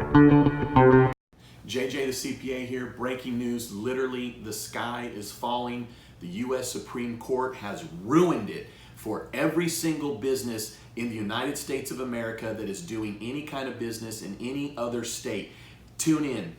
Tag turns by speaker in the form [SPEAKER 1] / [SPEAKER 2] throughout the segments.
[SPEAKER 1] JJ the CPA here, breaking news. Literally, the sky is falling. The U.S. Supreme Court has ruined it for every single business in the United States of America that is doing any kind of business in any other state. Tune in.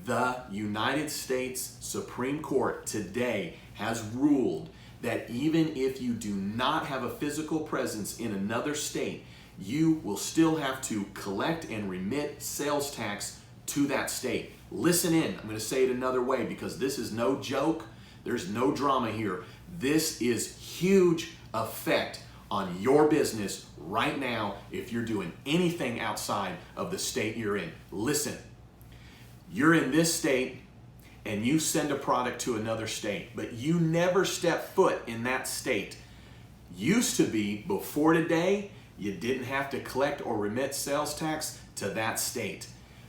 [SPEAKER 1] The United States Supreme Court today has ruled that even if you do not have a physical presence in another state, you will still have to collect and remit sales tax to that state. Listen in. I'm going to say it another way because this is no joke. There's no drama here. This is huge effect on your business right now if you're doing anything outside of the state you're in. Listen, you're in this state and you send a product to another state, but you never step foot in that state. Used to be, before today, you didn't have to collect or remit sales tax to that state.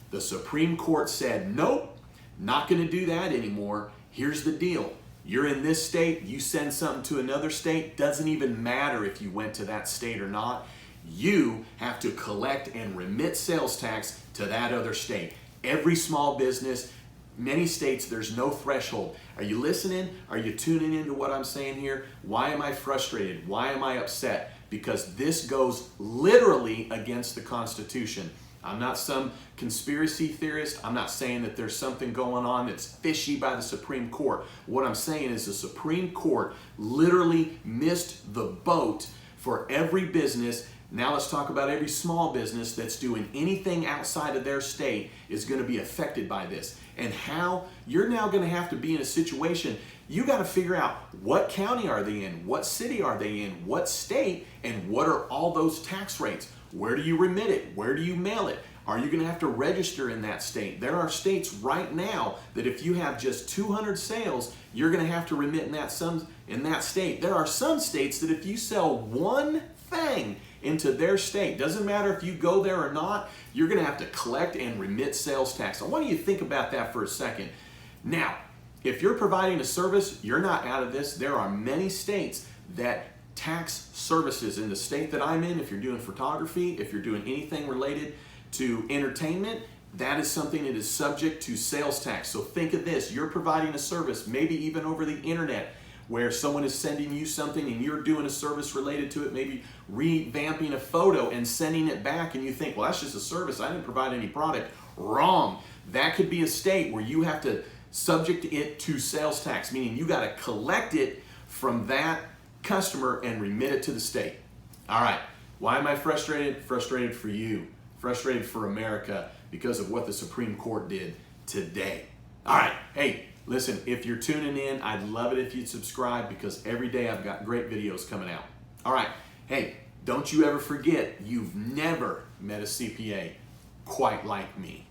[SPEAKER 1] The Supreme Court said, nope, not going to do that anymore. Here's the deal. You're in this state, you send something to another state, doesn't even matter if you went to that state or not. You have to collect and remit sales tax to that other state. Every small business, many states, there's no threshold. Are you listening? Are you tuning into what I'm saying here? Why am I frustrated? Why am I upset? Because this goes literally against the Constitution. I'm not some conspiracy theorist. I'm not saying that there's something going on that's fishy by the Supreme Court. What I'm saying is the Supreme Court literally missed the boat for every business. Now let's talk about every small business that's doing anything outside of their state is going to be affected by this. And how you're now going to have to be in a situation, you got to figure out what county are they in, what city are they in, what state, and what are all those tax rates. Where do you remit it? Where do you mail it? Are you going to have to register in that state? There are states right now that if you have just 200 sales, you're going to have to remit in that state. There are some states that if you sell one thing into their state, doesn't matter if you go there or not, you're going to have to collect and remit sales tax. I want you to think about that for a second. Now, if you're providing a service, you're not out of this. There are many states that tax services. In the state that I'm in, if you're doing photography, if you're doing anything related to entertainment, that is something that is subject to sales tax. So think of this, you're providing a service, maybe even over the internet, where someone is sending you something and you're doing a service related to it, maybe revamping a photo and sending it back, and you think, well, that's just a service, I didn't provide any product. Wrong. That could be a state where you have to subject it to sales tax, meaning you got to collect it from that customer and remit it to the state. All right, why am I frustrated? Frustrated for you, frustrated for America because of what the Supreme Court did today. All right, hey, listen, if you're tuning in, I'd love it if you'd subscribe because every day I've got great videos coming out. All right, hey, don't you ever forget, you've never met a CPA quite like me.